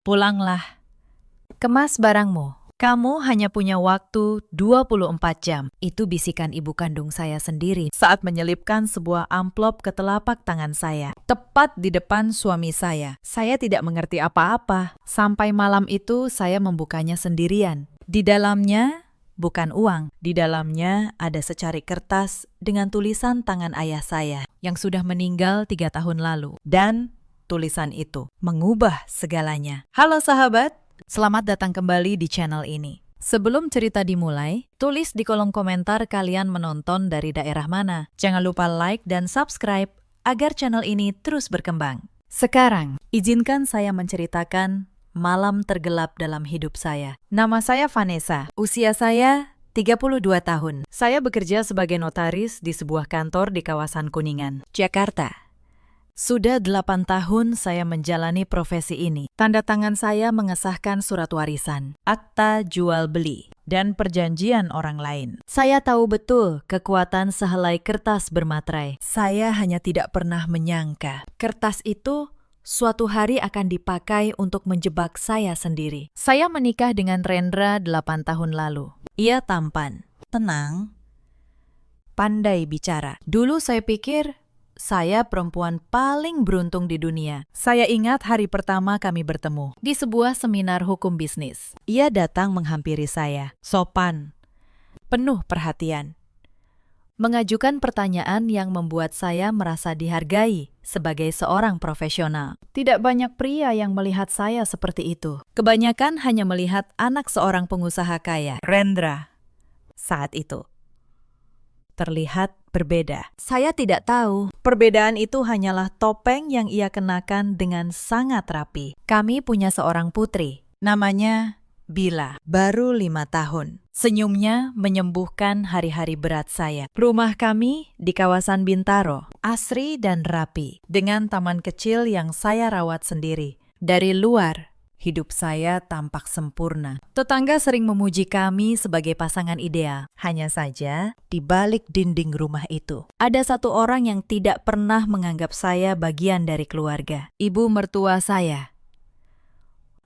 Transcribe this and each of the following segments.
Pulanglah. Kemas barangmu. Kamu hanya punya waktu 24 jam. Itu bisikan ibu kandung saya sendiri saat menyelipkan sebuah amplop ke telapak tangan saya. Tepat di depan suami saya. Saya tidak mengerti apa-apa. Sampai malam itu saya membukanya sendirian. Di dalamnya bukan uang. Di dalamnya ada secari kertas dengan tulisan tangan ayah saya yang sudah meninggal 3 tahun lalu. Dan tulisan itu mengubah segalanya. Halo sahabat, selamat datang kembali di channel ini. Sebelum cerita dimulai, tulis di kolom komentar kalian menonton dari daerah mana. Jangan lupa like dan subscribe agar channel ini terus berkembang. Sekarang, izinkan saya menceritakan malam tergelap dalam hidup saya. Nama saya Vanessa, usia saya 32 tahun. Saya bekerja sebagai notaris di sebuah kantor di kawasan Kuningan, Jakarta. Sudah 8 tahun saya menjalani profesi ini. Tanda tangan saya mengesahkan surat warisan, akta jual beli, dan perjanjian orang lain. Saya tahu betul kekuatan sehelai kertas bermaterai. Saya hanya tidak pernah menyangka kertas itu suatu hari akan dipakai untuk menjebak saya sendiri. Saya menikah dengan Rendra 8 tahun lalu. Ia tampan, tenang, pandai bicara. Dulu saya pikir saya perempuan paling beruntung di dunia. Saya ingat hari pertama kami bertemu di sebuah seminar hukum bisnis. Ia datang menghampiri saya, sopan, penuh perhatian, mengajukan pertanyaan yang membuat saya merasa dihargai sebagai seorang profesional. Tidak banyak pria yang melihat saya seperti itu. Kebanyakan hanya melihat anak seorang pengusaha kaya, Rendra, saat itu terlihat berbeda. Saya tidak tahu. Perbedaan itu hanyalah topeng yang ia kenakan dengan sangat rapi. Kami punya seorang putri, namanya Bila, baru 5 tahun. Senyumnya menyembuhkan hari-hari berat saya. Rumah kami di kawasan Bintaro, asri dan rapi, dengan taman kecil yang saya rawat sendiri. Dari luar, hidup saya tampak sempurna. Tetangga sering memuji kami sebagai pasangan ideal. Hanya saja, di balik dinding rumah itu, ada satu orang yang tidak pernah menganggap saya bagian dari keluarga. Ibu mertua saya,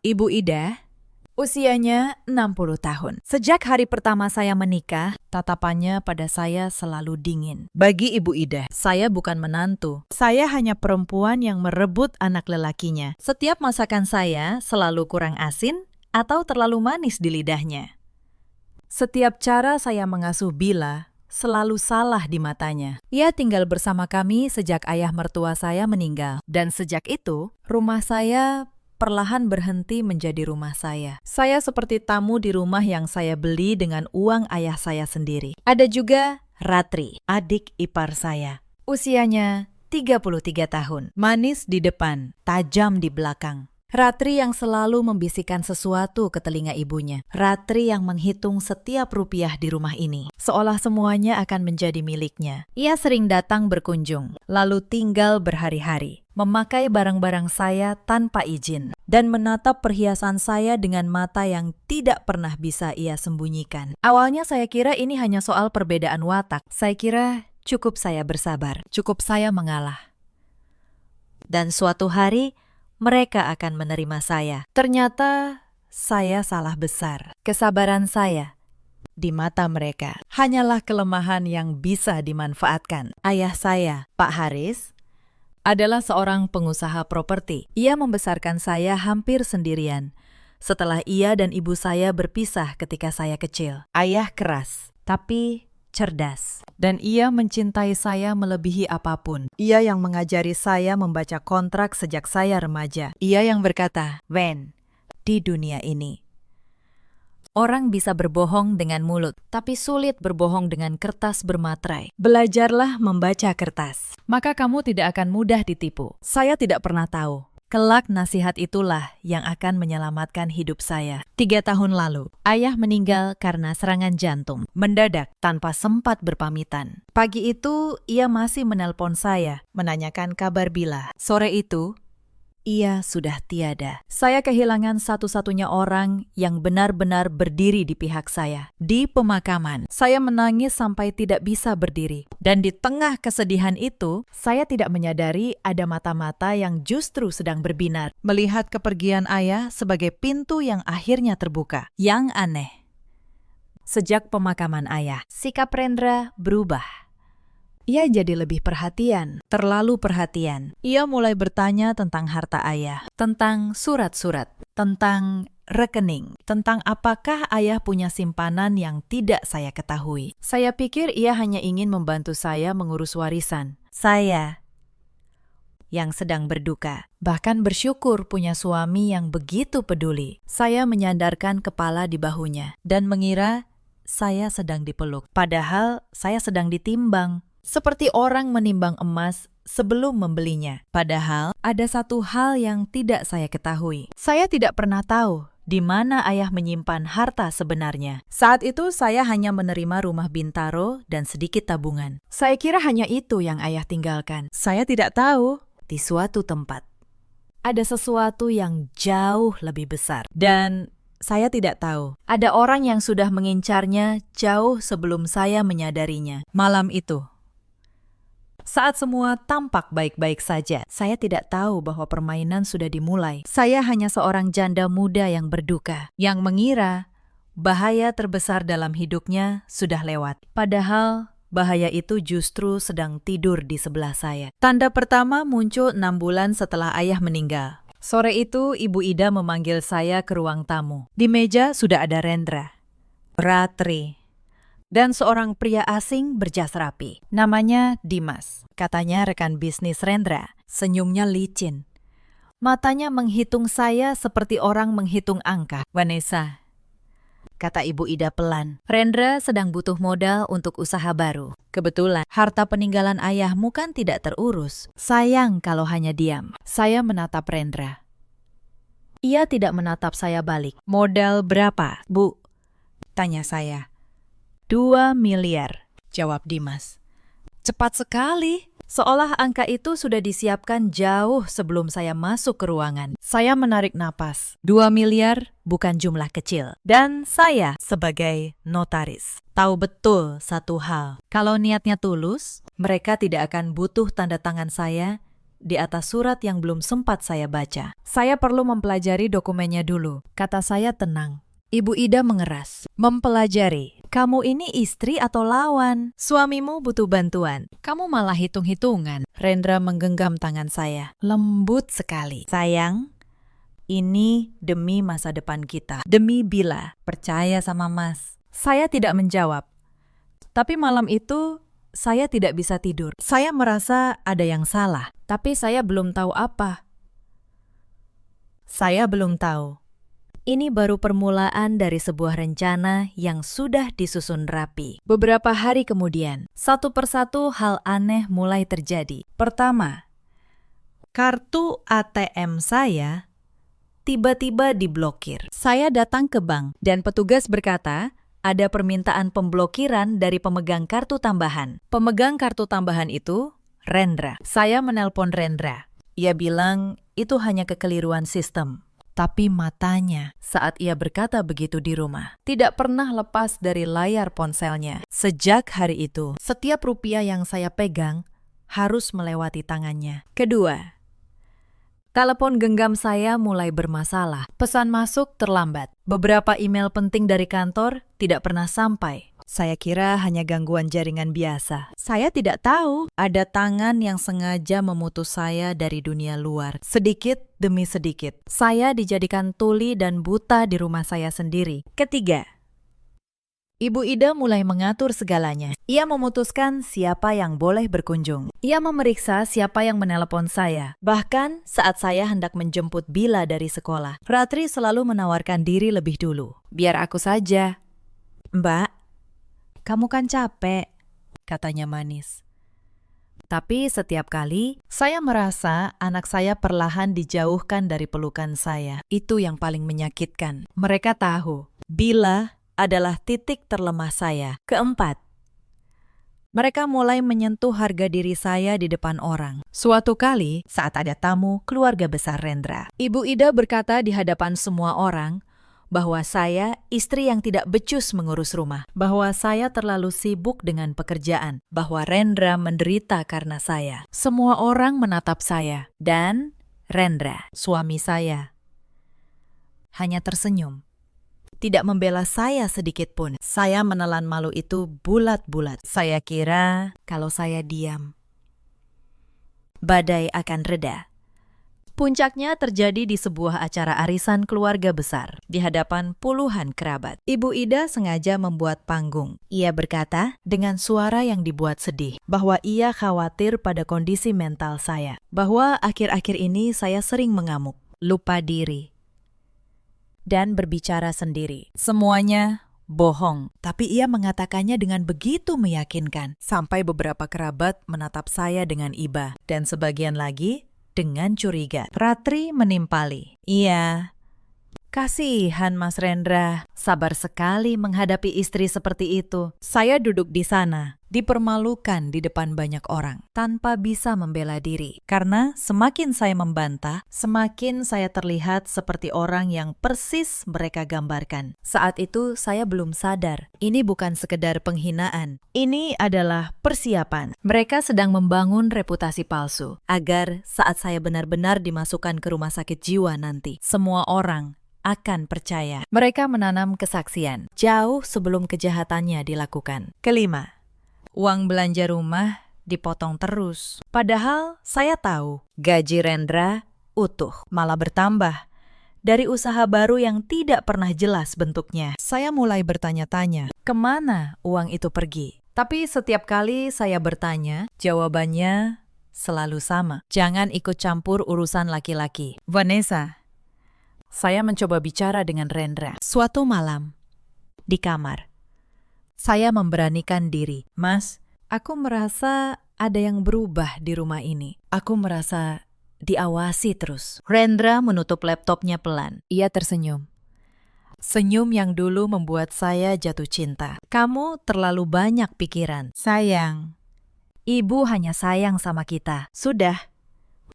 Ibu Ida, usianya 60 tahun. Sejak hari pertama saya menikah, tatapannya pada saya selalu dingin. Bagi Ibu Ida, saya bukan menantu. Saya hanya perempuan yang merebut anak lelakinya. Setiap masakan saya selalu kurang asin atau terlalu manis di lidahnya. Setiap cara saya mengasuh Bila selalu salah di matanya. Ia tinggal bersama kami sejak ayah mertua saya meninggal. Dan sejak itu, rumah saya perlahan berhenti menjadi rumah saya. Saya seperti tamu di rumah yang saya beli dengan uang ayah saya sendiri. Ada juga Ratri, adik ipar saya. Usianya 33 tahun. Manis di depan, tajam di belakang. Ratri yang selalu membisikkan sesuatu ke telinga ibunya. Ratri yang menghitung setiap rupiah di rumah ini, seolah semuanya akan menjadi miliknya. Ia sering datang berkunjung, lalu tinggal berhari-hari, memakai barang-barang saya tanpa izin, dan menatap perhiasan saya dengan mata yang tidak pernah bisa ia sembunyikan. Awalnya saya kira ini hanya soal perbedaan watak. Saya kira cukup saya bersabar, cukup saya mengalah. Dan suatu hari, mereka akan menerima saya. Ternyata saya salah besar. Kesabaran saya di mata mereka hanyalah kelemahan yang bisa dimanfaatkan. Ayah saya, Pak Haris, adalah seorang pengusaha properti. Ia membesarkan saya hampir sendirian setelah ia dan ibu saya berpisah ketika saya kecil. Ayah keras, tapi cerdas. Dan ia mencintai saya melebihi apapun. Ia yang mengajari saya membaca kontrak sejak saya remaja. Ia yang berkata, "Wen, di dunia ini, orang bisa berbohong dengan mulut, tapi sulit berbohong dengan kertas bermaterai. Belajarlah membaca kertas, maka kamu tidak akan mudah ditipu." Saya tidak pernah tahu. Kelak nasihat itulah yang akan menyelamatkan hidup saya. 3 tahun lalu, ayah meninggal karena serangan jantung. Mendadak, tanpa sempat berpamitan. Pagi itu, ia masih menelpon saya, menanyakan kabar Bila. Sore itu, Ia sudah tiada. Saya kehilangan satu-satunya orang yang benar-benar berdiri di pihak saya. Di pemakaman, saya menangis sampai tidak bisa berdiri. Dan di tengah kesedihan itu, saya tidak menyadari ada mata-mata yang justru sedang berbinar, melihat kepergian ayah sebagai pintu yang akhirnya terbuka. Yang aneh, sejak pemakaman ayah, sikap Rendra berubah. Ia jadi lebih perhatian, terlalu perhatian. Ia mulai bertanya tentang harta ayah, tentang surat-surat, tentang rekening, tentang apakah ayah punya simpanan yang tidak saya ketahui. Saya pikir ia hanya ingin membantu saya mengurus warisan. Saya yang sedang berduka, bahkan bersyukur punya suami yang begitu peduli. Saya menyandarkan kepala di bahunya dan mengira saya sedang dipeluk, padahal saya sedang ditimbang. Seperti orang menimbang emas sebelum membelinya. Padahal ada satu hal yang tidak saya ketahui. Saya tidak pernah tahu di mana ayah menyimpan harta sebenarnya. Saat itu saya hanya menerima rumah Bintaro dan sedikit tabungan. Saya kira hanya itu yang ayah tinggalkan. Saya tidak tahu di suatu tempat ada sesuatu yang jauh lebih besar. Dan saya tidak tahu. Ada orang yang sudah mengincarnya jauh sebelum saya menyadarinya. Malam itu, saat semua tampak baik-baik saja, saya tidak tahu bahwa permainan sudah dimulai. Saya hanya seorang janda muda yang berduka, yang mengira bahaya terbesar dalam hidupnya sudah lewat. Padahal bahaya itu justru sedang tidur di sebelah saya. Tanda pertama muncul 6 bulan setelah ayah meninggal. Sore itu, Ibu Ida memanggil saya ke ruang tamu. Di meja sudah ada Rendra, Ratri, dan seorang pria asing berjas rapi. Namanya Dimas. Katanya rekan bisnis Rendra. Senyumnya licin. Matanya menghitung saya seperti orang menghitung angka. Vanessa, kata Ibu Ida pelan, Rendra sedang butuh modal untuk usaha baru. Kebetulan, harta peninggalan ayahmu kan tidak terurus. Sayang kalau hanya diam. Saya menatap Rendra. Ia tidak menatap saya balik. Modal berapa, Bu? Tanya saya. 2 miliar, jawab Dimas. Cepat sekali, seolah angka itu sudah disiapkan jauh sebelum saya masuk ke ruangan. Saya menarik napas. 2 miliar bukan jumlah kecil. Dan saya sebagai notaris tahu betul satu hal. Kalau niatnya tulus, mereka tidak akan butuh tanda tangan saya di atas surat yang belum sempat saya baca. Saya perlu mempelajari dokumennya dulu, kata saya tenang. Ibu Ida mengeras. Mempelajari. Kamu ini istri atau lawan? Suamimu butuh bantuan. Kamu malah hitung-hitungan. Rendra menggenggam tangan saya. Lembut sekali. Sayang, ini demi masa depan kita. Demi Bila. Percaya sama Mas. Saya tidak menjawab. Tapi malam itu, saya tidak bisa tidur. Saya merasa ada yang salah. Tapi saya belum tahu apa. Saya belum tahu. Ini baru permulaan dari sebuah rencana yang sudah disusun rapi. Beberapa hari kemudian, satu persatu hal aneh mulai terjadi. Pertama, kartu ATM saya tiba-tiba diblokir. Saya datang ke bank dan petugas berkata, ada permintaan pemblokiran dari pemegang kartu tambahan. Pemegang kartu tambahan itu Rendra. Saya menelpon Rendra. Ia bilang itu hanya kekeliruan sistem. Tapi matanya saat ia berkata begitu di rumah tidak pernah lepas dari layar ponselnya. Sejak hari itu, setiap rupiah yang saya pegang harus melewati tangannya. Kedua, telepon genggam saya mulai bermasalah. Pesan masuk terlambat. Beberapa email penting dari kantor tidak pernah sampai. Saya kira hanya gangguan jaringan biasa. Saya tidak tahu ada tangan yang sengaja memutus saya dari dunia luar. Sedikit demi sedikit, saya dijadikan tuli dan buta di rumah saya sendiri. Ketiga, Ibu Ida mulai mengatur segalanya. Ia memutuskan siapa yang boleh berkunjung. Ia memeriksa siapa yang menelepon saya. Bahkan saat saya hendak menjemput Bila dari sekolah, Ratri selalu menawarkan diri lebih dulu. Biar aku saja. Mbak, kamu kan capek, katanya manis. Tapi setiap kali, saya merasa anak saya perlahan dijauhkan dari pelukan saya. Itu yang paling menyakitkan. Mereka tahu, Bila adalah titik terlemah saya. Keempat, Mereka mulai menyentuh harga diri saya di depan orang. Suatu kali, saat ada tamu keluarga besar Rendra, Ibu Ida berkata di hadapan semua orang bahwa saya istri yang tidak becus mengurus rumah, bahwa saya terlalu sibuk dengan pekerjaan, bahwa Rendra menderita karena saya. Semua orang menatap saya, dan Rendra, suami saya, hanya tersenyum. Tidak membela saya sedikit pun. Saya menelan malu itu bulat-bulat. Saya kira kalau saya diam, badai akan reda. Puncaknya terjadi di sebuah acara arisan keluarga besar di hadapan puluhan kerabat. Ibu Ida sengaja membuat panggung. Ia berkata dengan suara yang dibuat sedih bahwa ia khawatir pada kondisi mental saya, bahwa akhir-akhir ini saya sering mengamuk, lupa diri, dan berbicara sendiri. Semuanya bohong, tapi ia mengatakannya dengan begitu meyakinkan, sampai beberapa kerabat menatap saya dengan iba, dan sebagian lagi dengan curiga. Ratri menimpali. Iya, kasihan Mas Rendra, sabar sekali menghadapi istri seperti itu. Saya duduk di sana, dipermalukan di depan banyak orang, tanpa bisa membela diri. Karena semakin saya membantah, semakin saya terlihat seperti orang yang persis mereka gambarkan. Saat itu saya belum sadar, ini bukan sekedar penghinaan. Ini adalah persiapan. Mereka sedang membangun reputasi palsu, agar saat saya benar-benar dimasukkan ke rumah sakit jiwa nanti, semua orang akan percaya. Mereka menanam kesaksian jauh sebelum kejahatannya dilakukan. Kelima, uang belanja rumah dipotong terus. Padahal saya tahu gaji Rendra utuh, malah bertambah. Dari usaha baru yang tidak pernah jelas bentuknya, saya mulai bertanya-tanya, kemana uang itu pergi? Tapi setiap kali saya bertanya, jawabannya selalu sama. Jangan ikut campur urusan laki-laki. Vanessa, saya mencoba bicara dengan Rendra. Suatu malam, di kamar, saya memberanikan diri. Mas, aku merasa ada yang berubah di rumah ini. Aku merasa diawasi terus. Rendra menutup laptopnya pelan. Ia tersenyum. Senyum yang dulu membuat saya jatuh cinta. Kamu terlalu banyak pikiran. Sayang, ibu hanya sayang sama kita. Sudah,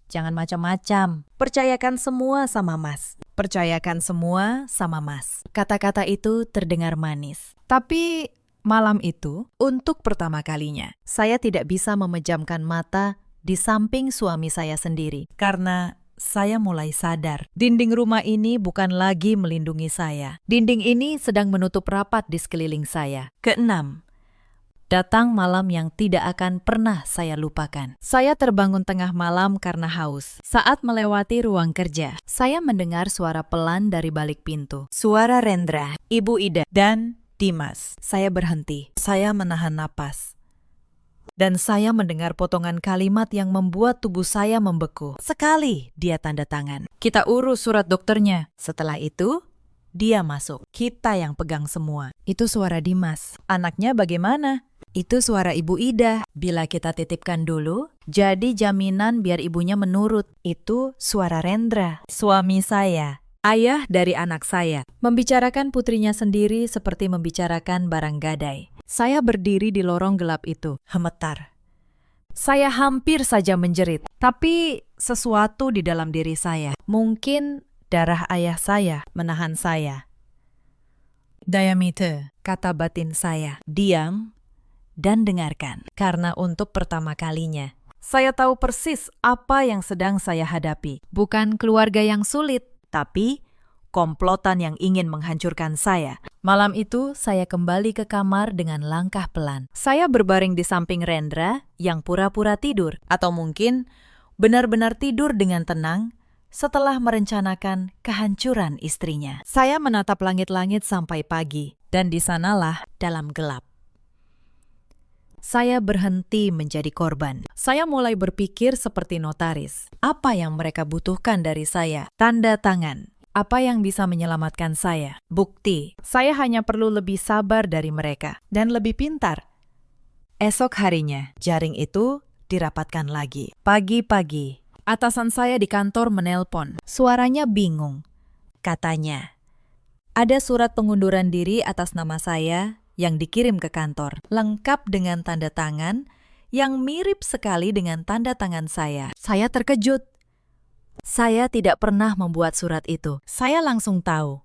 jangan macam-macam. Percayakan semua sama Mas. Percayakan semua sama Mas. Kata-kata itu terdengar manis. Tapi malam itu, untuk pertama kalinya, saya tidak bisa memejamkan mata di samping suami saya sendiri. Karena saya mulai sadar, dinding rumah ini bukan lagi melindungi saya. Dinding ini sedang menutup rapat di sekeliling saya. Keenam, datang malam yang tidak akan pernah saya lupakan. Saya terbangun tengah malam karena haus. Saat melewati ruang kerja, saya mendengar suara pelan dari balik pintu. Suara Rendra, Ibu Ida, dan Dimas. Saya berhenti. Saya menahan napas. Dan saya mendengar potongan kalimat yang membuat tubuh saya membeku. Sekali dia tanda tangan. Kita urus surat dokternya. Setelah itu, dia masuk. Kita yang pegang semua. Itu suara Dimas. Anaknya bagaimana? Itu suara Ibu Ida. Bila kita titipkan dulu, jadi jaminan biar ibunya menurut. Itu suara Rendra, suami saya, ayah dari anak saya, membicarakan putrinya sendiri seperti membicarakan barang gadai. Saya berdiri di lorong gelap itu, gemetar. Saya hampir saja menjerit, tapi sesuatu di dalam diri saya, mungkin darah ayah saya, menahan saya. Dayamite, kata batin saya, diam dan dengarkan. Karena untuk pertama kalinya, saya tahu persis apa yang sedang saya hadapi. Bukan keluarga yang sulit, tapi komplotan yang ingin menghancurkan saya. Malam itu, saya kembali ke kamar dengan langkah pelan. Saya berbaring di samping Rendra yang pura-pura tidur, atau mungkin benar-benar tidur dengan tenang setelah merencanakan kehancuran istrinya. Saya menatap langit-langit sampai pagi, dan di sanalah dalam gelap saya berhenti menjadi korban. Saya mulai berpikir seperti notaris. Apa yang mereka butuhkan dari saya? Tanda tangan. Apa yang bisa menyelamatkan saya? Bukti. Saya hanya perlu lebih sabar dari mereka dan lebih pintar. Esok harinya, jaring itu dirapatkan lagi. Pagi-pagi, atasan saya di kantor menelpon. Suaranya bingung. Katanya, ada surat pengunduran diri atas nama saya yang dikirim ke kantor, lengkap dengan tanda tangan yang mirip sekali dengan tanda tangan saya. Saya terkejut. Saya tidak pernah membuat surat itu. Saya langsung tahu.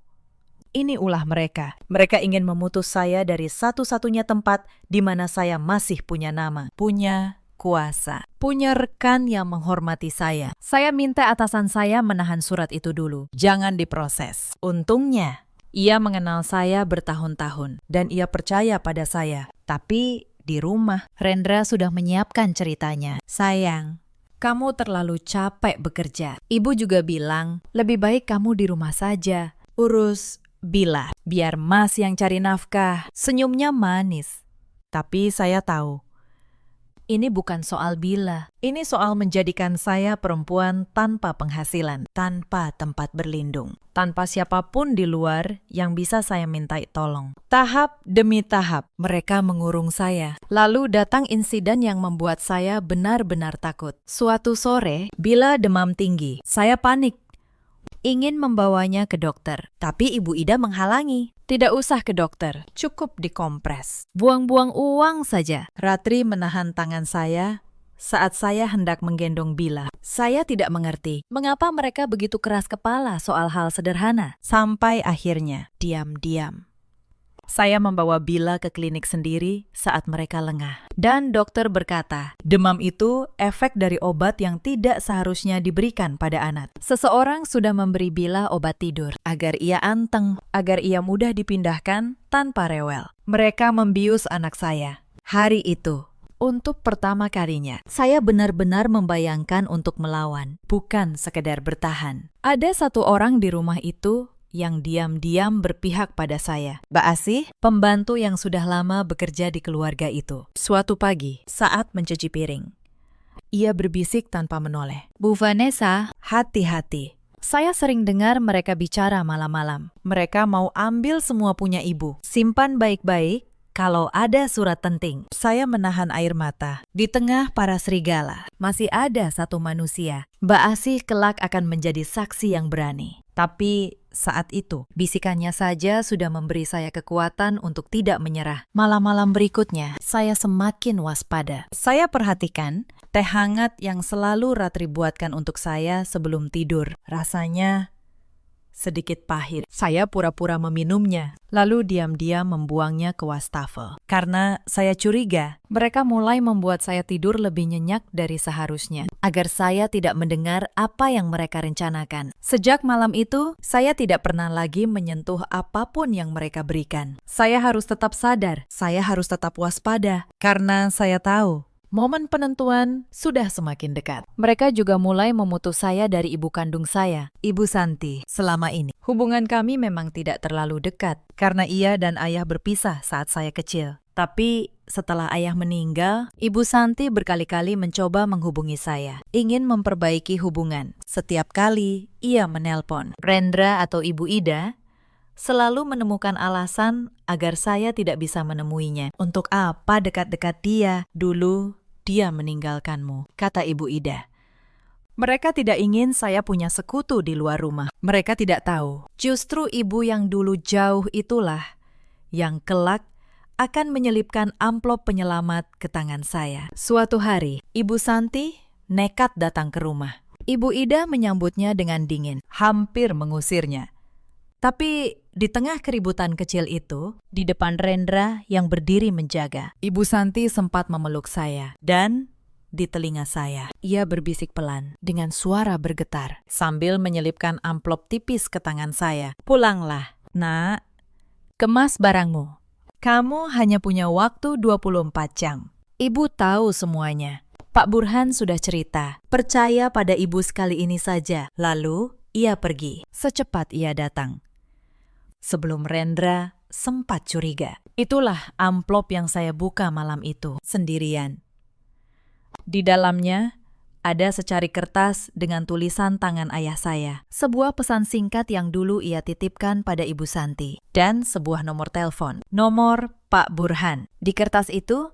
Ini ulah mereka. Mereka ingin memutus saya dari satu-satunya tempat di mana saya masih punya nama, punya kuasa, punya rekan yang menghormati saya. Saya minta atasan saya menahan surat itu dulu. Jangan diproses. Untungnya, ia mengenal saya bertahun-tahun dan ia percaya pada saya. Tapi di rumah, Rendra sudah menyiapkan ceritanya. Sayang, kamu terlalu capek bekerja. Ibu juga bilang, lebih baik kamu di rumah saja. Urus Bila, biar Mas yang cari nafkah. Senyumnya manis. Tapi saya tahu, ini bukan soal Bila. Ini soal menjadikan saya perempuan tanpa penghasilan, tanpa tempat berlindung, tanpa siapapun di luar yang bisa saya mintai tolong. Tahap demi tahap, mereka mengurung saya. Lalu datang insiden yang membuat saya benar-benar takut. Suatu sore, Bila demam tinggi. Saya panik. Ingin membawanya ke dokter, tapi Ibu Ida menghalangi. Tidak usah ke dokter, cukup dikompres. Buang-buang uang saja. Ratri menahan tangan saya saat saya hendak menggendong Bila. Saya tidak mengerti mengapa mereka begitu keras kepala soal hal sederhana. Sampai akhirnya, diam-diam saya membawa Bila ke klinik sendiri saat mereka lengah. Dan dokter berkata, demam itu efek dari obat yang tidak seharusnya diberikan pada anak. Seseorang sudah memberi Bila obat tidur agar ia anteng, agar ia mudah dipindahkan tanpa rewel. Mereka membius anak saya. Hari itu, untuk pertama kalinya, saya benar-benar membayangkan untuk melawan, bukan sekedar bertahan. Ada satu orang di rumah itu yang diam-diam berpihak pada saya. Mbak Asih, pembantu yang sudah lama bekerja di keluarga itu. Suatu pagi, saat mencuci piring, ia berbisik tanpa menoleh. Bu Vanessa, hati-hati. Saya sering dengar mereka bicara malam-malam. Mereka mau ambil semua punya ibu. Simpan baik-baik kalau ada surat penting. Saya menahan air mata. Di tengah para serigala, masih ada satu manusia. Mbak Asih kelak akan menjadi saksi yang berani. Tapi saat itu, bisikannya saja sudah memberi saya kekuatan untuk tidak menyerah. Malam-malam berikutnya, saya semakin waspada. Saya perhatikan teh hangat yang selalu Ratri buatkan untuk saya sebelum tidur. Rasanya sedikit pahit. Saya pura-pura meminumnya, lalu diam-diam membuangnya ke wastafel. Karena saya curiga, mereka mulai membuat saya tidur lebih nyenyak dari seharusnya, agar saya tidak mendengar apa yang mereka rencanakan. Sejak malam itu, saya tidak pernah lagi menyentuh apapun yang mereka berikan. Saya harus tetap sadar, saya harus tetap waspada, karena saya tahu momen penentuan sudah semakin dekat. Mereka juga mulai memutus saya dari ibu kandung saya, Ibu Santi. Selama ini, hubungan kami memang tidak terlalu dekat, karena ia dan ayah berpisah saat saya kecil. Tapi setelah ayah meninggal, Ibu Santi berkali-kali mencoba menghubungi saya, ingin memperbaiki hubungan. Setiap kali ia menelpon, Rendra atau Ibu Ida selalu menemukan alasan agar saya tidak bisa menemuinya. Untuk apa dekat-dekat dia? Dulu dia meninggalkanmu, kata Ibu Ida. Mereka tidak ingin saya punya sekutu di luar rumah. Mereka tidak tahu, justru ibu yang dulu jauh itulah yang kelak akan menyelipkan amplop penyelamat ke tangan saya. Suatu hari, Ibu Santi nekat datang ke rumah. Ibu Ida menyambutnya dengan dingin, hampir mengusirnya. Tapi di tengah keributan kecil itu, di depan Rendra yang berdiri menjaga, Ibu Santi sempat memeluk saya. Dan di telinga saya, ia berbisik pelan dengan suara bergetar sambil menyelipkan amplop tipis ke tangan saya. Pulanglah, nak. Kemas barangmu. Kamu hanya punya waktu 24 jam. Ibu tahu semuanya. Pak Burhan sudah cerita. Percaya pada ibu sekali ini saja. Lalu ia pergi. Secepat ia datang. Sebelum Rendra sempat curiga. Itulah amplop yang saya buka malam itu, sendirian. Di dalamnya ada secari kertas dengan tulisan tangan ayah saya. Sebuah pesan singkat yang dulu ia titipkan pada Ibu Santi. Dan sebuah nomor telepon. Nomor Pak Burhan. Di kertas itu,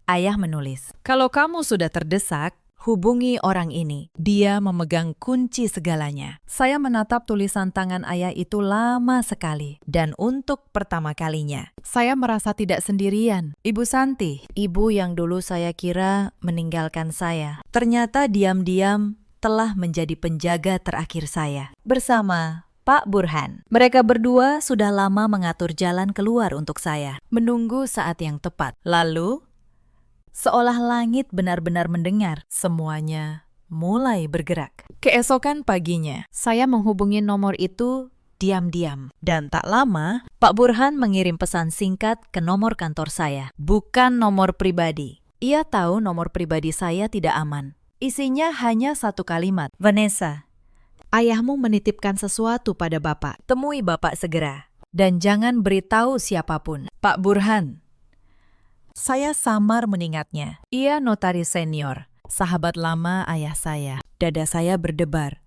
ayah menulis, kalau kamu sudah terdesak, Hubungi orang ini. Dia memegang kunci segalanya. Saya menatap tulisan tangan ayah itu lama sekali. Dan untuk pertama kalinya, saya merasa tidak sendirian. Ibu Santi, ibu yang dulu saya kira meninggalkan saya, ternyata diam-diam telah menjadi penjaga terakhir saya. Bersama Pak Burhan. Mereka berdua sudah lama mengatur jalan keluar untuk saya. Menunggu saat yang tepat. Lalu, seolah langit benar-benar mendengar, semuanya mulai bergerak. Keesokan paginya, saya menghubungi nomor itu diam-diam. Dan tak lama, Pak Burhan mengirim pesan singkat ke nomor kantor saya. Bukan nomor pribadi. Ia tahu nomor pribadi saya tidak aman. Isinya hanya satu kalimat. Vanessa, ayahmu menitipkan sesuatu pada Bapak. Temui Bapak segera. Dan jangan beritahu siapapun. Pak Burhan. Saya samar mengingatnya. Ia notaris senior, sahabat lama ayah saya. Dada saya berdebar.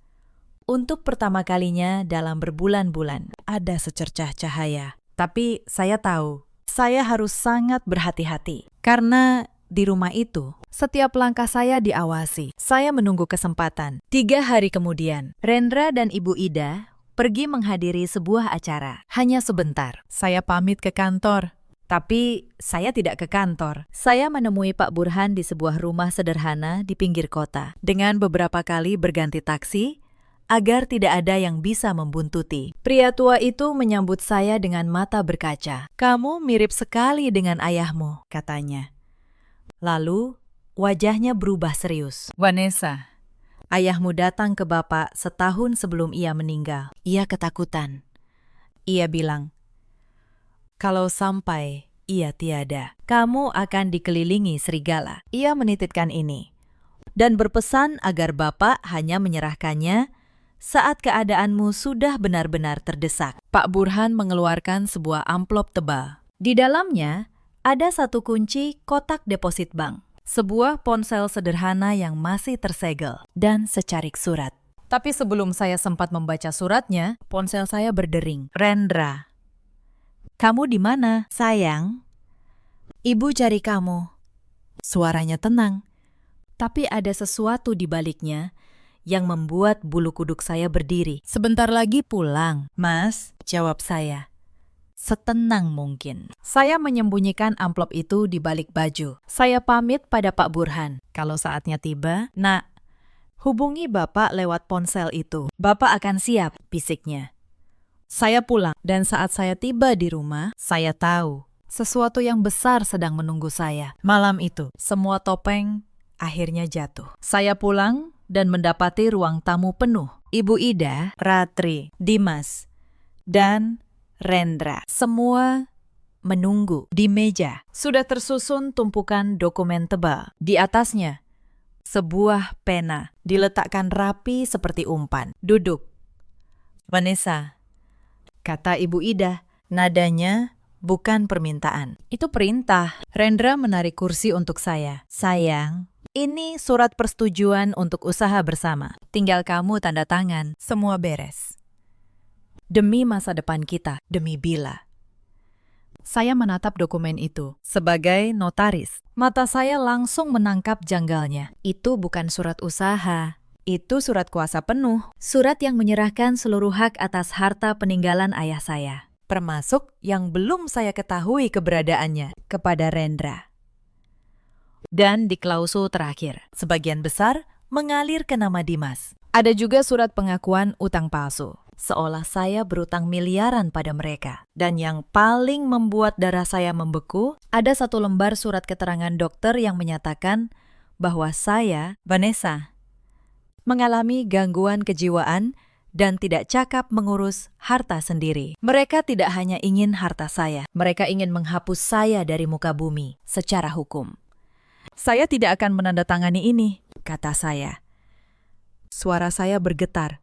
Untuk pertama kalinya dalam berbulan-bulan, ada secercah cahaya. Tapi saya tahu, saya harus sangat berhati-hati. Karena di rumah itu, setiap langkah saya diawasi. Saya menunggu kesempatan. 3 hari kemudian, Rendra dan Ibu Ida pergi menghadiri sebuah acara. Hanya sebentar, saya pamit ke kantor. Tapi saya tidak ke kantor. Saya menemui Pak Burhan di sebuah rumah sederhana di pinggir kota. Dengan beberapa kali berganti taksi, agar tidak ada yang bisa membuntuti. Pria tua itu menyambut saya dengan mata berkaca. Kamu mirip sekali dengan ayahmu, katanya. Lalu, wajahnya berubah serius. Vanessa, ayahmu datang ke Bapak setahun sebelum ia meninggal. Ia ketakutan. Ia bilang, kalau sampai ia tiada, kamu akan dikelilingi serigala. Ia menitipkan ini dan berpesan agar Bapak hanya menyerahkannya saat keadaanmu sudah benar-benar terdesak. Pak Burhan mengeluarkan sebuah amplop tebal. Di dalamnya ada satu kunci kotak deposit bank, sebuah ponsel sederhana yang masih tersegel, dan secarik surat. Tapi sebelum saya sempat membaca suratnya, ponsel saya berdering. Rendra. Kamu di mana, sayang? Ibu cari kamu. Suaranya tenang, tapi ada sesuatu di baliknya yang membuat bulu kuduk saya berdiri. Sebentar lagi pulang, Mas, jawab saya. Setenang mungkin. Saya menyembunyikan amplop itu di balik baju. Saya pamit pada Pak Burhan. Kalau saatnya tiba, Nak, hubungi Bapak lewat ponsel itu. Bapak akan siap, bisiknya. Saya pulang, dan saat saya tiba di rumah, saya tahu sesuatu yang besar sedang menunggu saya. Malam itu, semua topeng akhirnya jatuh. Saya pulang dan mendapati ruang tamu penuh. Ibu Ida, Ratri, Dimas, dan Rendra. Semua menunggu di meja. Sudah tersusun tumpukan dokumen tebal. Di atasnya, sebuah pena diletakkan rapi seperti umpan. Duduk. Vanessa, kata Ibu Ida, nadanya bukan permintaan. Itu perintah. Rendra menarik kursi untuk saya. Sayang, ini surat persetujuan untuk usaha bersama. Tinggal kamu tanda tangan. Semua beres. Demi masa depan kita, demi Bila. Saya menatap dokumen itu. Sebagai notaris, mata saya langsung menangkap janggalnya. Itu bukan surat usaha. Itu surat kuasa penuh, surat yang menyerahkan seluruh hak atas harta peninggalan ayah saya, termasuk yang belum saya ketahui keberadaannya, kepada Rendra. Dan di klausul terakhir, sebagian besar mengalir ke nama Dimas. Ada juga surat pengakuan utang palsu, seolah saya berutang miliaran pada mereka. Dan yang paling membuat darah saya membeku, ada satu lembar surat keterangan dokter yang menyatakan bahwa saya, Vanessa, mengalami gangguan kejiwaan dan tidak cakap mengurus harta sendiri. Mereka tidak hanya ingin harta saya, mereka ingin menghapus saya dari muka bumi secara hukum. Saya tidak akan menandatangani ini, kata saya. Suara saya bergetar,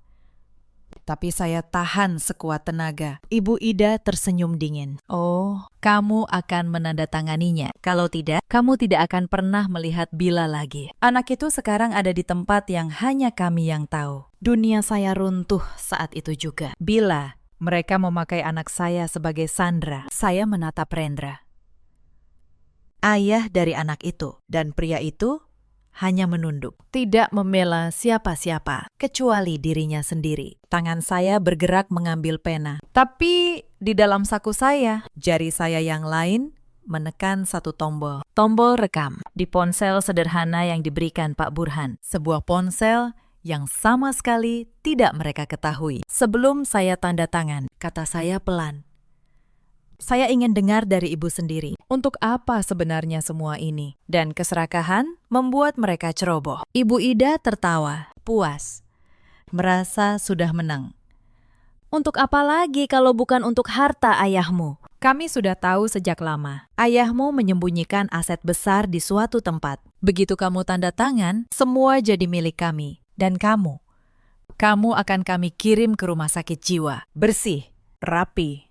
tapi saya tahan sekuat tenaga. Ibu Ida tersenyum dingin. Oh, kamu akan menandatanganinya. Kalau tidak, kamu tidak akan pernah melihat Bila lagi. Anak itu sekarang ada di tempat yang hanya kami yang tahu. Dunia saya runtuh saat itu juga. Bila mereka memakai anak saya sebagai sandera, saya menatap Rendra, ayah dari anak itu, dan pria itu hanya menunduk, tidak membela siapa-siapa, kecuali dirinya sendiri. Tangan saya bergerak mengambil pena. Tapi di dalam saku saya, jari saya yang lain menekan satu tombol. Tombol rekam di ponsel sederhana yang diberikan Pak Burhan. Sebuah ponsel yang sama sekali tidak mereka ketahui. Sebelum saya tanda tangan, kata saya pelan. Saya ingin dengar dari ibu sendiri, untuk apa sebenarnya semua ini? Dan keserakahan membuat mereka ceroboh. Ibu Ida tertawa, puas, merasa sudah menang. Untuk apa lagi kalau bukan untuk harta ayahmu? Kami sudah tahu sejak lama. Ayahmu menyembunyikan aset besar di suatu tempat. Begitu kamu tanda tangan, semua jadi milik kami. Dan kamu akan kami kirim ke rumah sakit jiwa. Bersih, rapi,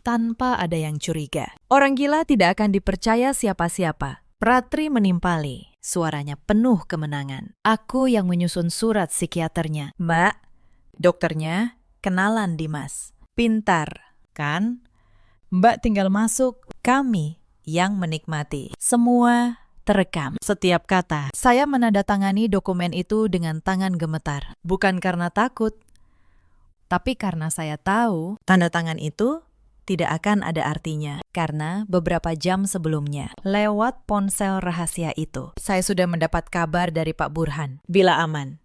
tanpa ada yang curiga. Orang gila tidak akan dipercaya siapa-siapa. Pratri menimpali, suaranya penuh kemenangan. Aku yang menyusun surat psikiaternya. Mbak, dokternya kenalan Dimas. Pintar, kan? Mbak tinggal masuk, kami yang menikmati. Semua terekam, setiap kata. Saya menandatangani dokumen itu dengan tangan gemetar. Bukan karena takut, tapi karena saya tahu tanda tangan itu tidak akan ada artinya. Karena beberapa jam sebelumnya, lewat ponsel rahasia itu, saya sudah mendapat kabar dari Pak Burhan. Bila aman.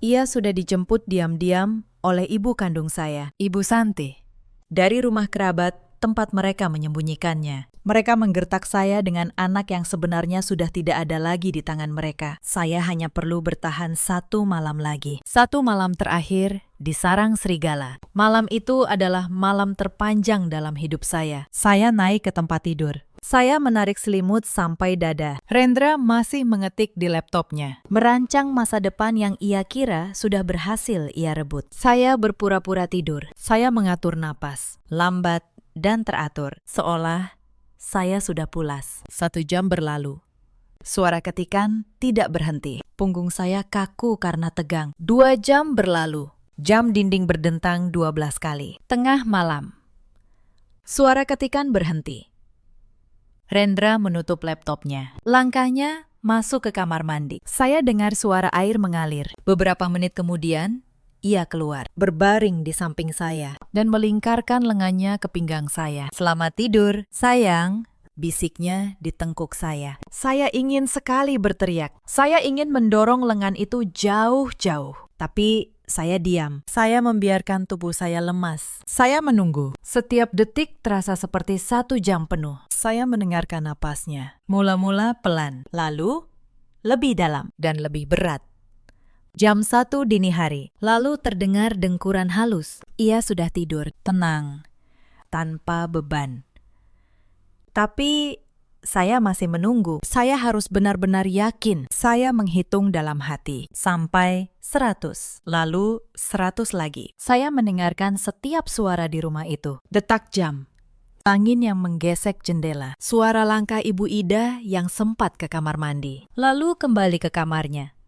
Ia sudah dijemput diam-diam oleh ibu kandung saya, Ibu Santi, dari rumah kerabat tempat mereka menyembunyikannya. Mereka menggertak saya dengan anak yang sebenarnya sudah tidak ada lagi di tangan mereka. Saya hanya perlu bertahan 1 malam lagi. 1 malam terakhir di sarang serigala. Malam itu adalah malam terpanjang dalam hidup saya. Saya naik ke tempat tidur. Saya menarik selimut sampai dada. Rendra masih mengetik di laptopnya, merancang masa depan yang ia kira sudah berhasil ia rebut. Saya berpura-pura tidur. Saya mengatur napas, lambat dan teratur, seolah saya sudah pulas. 1 jam berlalu. Suara ketikan tidak berhenti. Punggung saya kaku karena tegang. 2 jam berlalu. Jam dinding berdentang 12 kali. Tengah malam. Suara ketikan berhenti. Rendra menutup laptopnya. Langkahnya masuk ke kamar mandi. Saya dengar suara air mengalir. Beberapa menit kemudian, ia keluar, berbaring di samping saya, dan melingkarkan lengannya ke pinggang saya. Selamat tidur, sayang, bisiknya di tengkuk saya. Saya ingin sekali berteriak. Saya ingin mendorong lengan itu jauh-jauh. Tapi saya diam. Saya membiarkan tubuh saya lemas. Saya menunggu. Setiap detik terasa seperti 1 jam penuh. Saya mendengarkan napasnya. Mula-mula pelan, lalu lebih dalam dan lebih berat. Jam 1 dini hari, lalu terdengar dengkuran halus. Ia sudah tidur, tenang, tanpa beban. Tapi saya masih menunggu. Saya harus benar-benar yakin. Saya menghitung dalam hati, sampai 100, lalu 100 lagi. Saya mendengarkan setiap suara di rumah itu. Detak jam, angin yang menggesek jendela, suara langkah Ibu Ida yang sempat ke kamar mandi, lalu kembali ke kamarnya.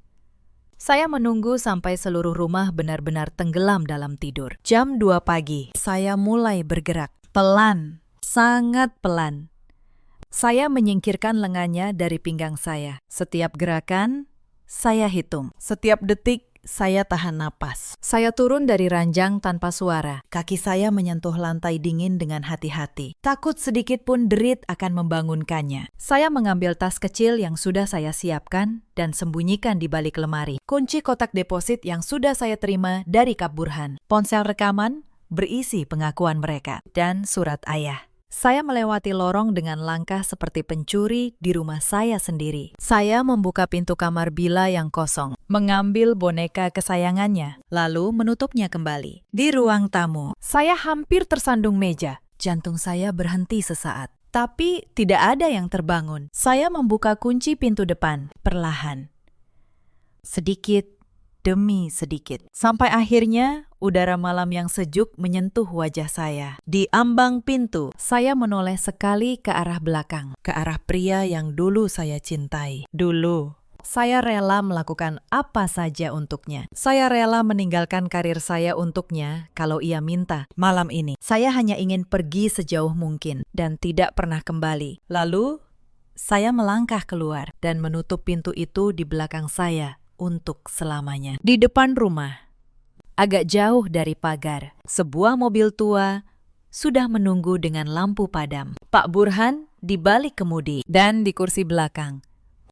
Saya menunggu sampai seluruh rumah benar-benar tenggelam dalam tidur. Jam 2 pagi, saya mulai bergerak. Pelan, sangat pelan. Saya menyingkirkan lengannya dari pinggang saya. Setiap gerakan, saya hitung. Setiap detik, saya tahan napas. Saya turun dari ranjang tanpa suara. Kaki saya menyentuh lantai dingin dengan hati-hati. Takut sedikit pun derit akan membangunkannya. Saya mengambil tas kecil yang sudah saya siapkan dan sembunyikan di balik lemari. Kunci kotak deposit yang sudah saya terima dari Kap Burhan. Ponsel rekaman berisi pengakuan mereka dan surat ayah. Saya melewati lorong dengan langkah seperti pencuri di rumah saya sendiri. Saya membuka pintu kamar Bila yang kosong, mengambil boneka kesayangannya, lalu menutupnya kembali. Di ruang tamu, saya hampir tersandung meja. Jantung saya berhenti sesaat, tapi tidak ada yang terbangun. Saya membuka kunci pintu depan, perlahan. Sedikit demi sedikit. Sampai akhirnya, udara malam yang sejuk menyentuh wajah saya. Di ambang pintu, saya menoleh sekali ke arah belakang, ke arah pria yang dulu saya cintai. Dulu, saya rela melakukan apa saja untuknya. Saya rela meninggalkan karir saya untuknya kalau ia minta. Malam ini, saya hanya ingin pergi sejauh mungkin dan tidak pernah kembali. Lalu, Saya melangkah keluar dan menutup pintu itu di belakang saya untuk selamanya. Di depan rumah, agak jauh dari pagar, sebuah mobil tua sudah menunggu dengan lampu padam. Pak Burhan di balik kemudi dan di kursi belakang.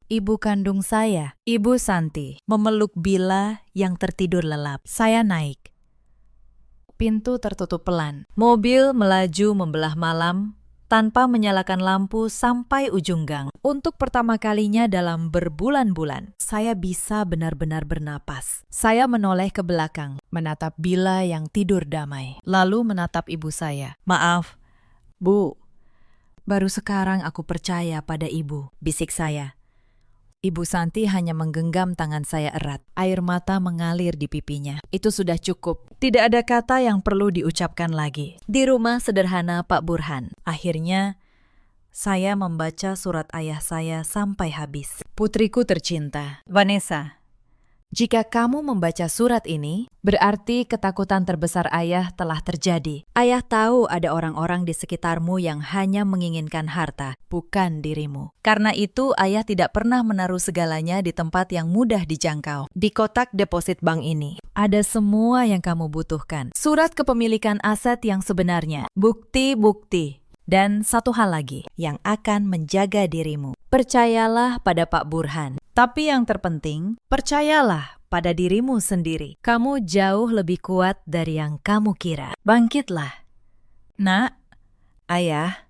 Ibu kandung saya, Ibu Santi, memeluk Bila yang tertidur lelap. Saya naik. Pintu tertutup pelan. Mobil melaju membelah malam tanpa menyalakan lampu sampai ujung gang. Untuk pertama kalinya dalam berbulan-bulan, saya bisa benar-benar bernapas. Saya menoleh ke belakang, menatap Bila yang tidur damai, lalu menatap ibu saya. Maaf, Bu. Baru sekarang aku percaya pada ibu, bisik saya. Ibu Santi hanya menggenggam tangan saya erat. Air mata mengalir di pipinya. Itu sudah cukup. Tidak ada kata yang perlu diucapkan lagi. Di rumah sederhana Pak Burhan. Akhirnya, saya membaca surat ayah saya sampai habis. Putriku tercinta, Vanessa. Jika kamu membaca surat ini, berarti ketakutan terbesar ayah telah terjadi. Ayah tahu ada orang-orang di sekitarmu yang hanya menginginkan harta, bukan dirimu. Karena itu, ayah tidak pernah menaruh segalanya di tempat yang mudah dijangkau. Di kotak deposit bank ini, ada semua yang kamu butuhkan. Surat kepemilikan aset yang sebenarnya, bukti-bukti. Dan satu hal lagi yang akan menjaga dirimu. Percayalah pada Pak Burhan. Tapi yang terpenting, percayalah pada dirimu sendiri. Kamu jauh lebih kuat dari yang kamu kira. Bangkitlah. Nak, ayah,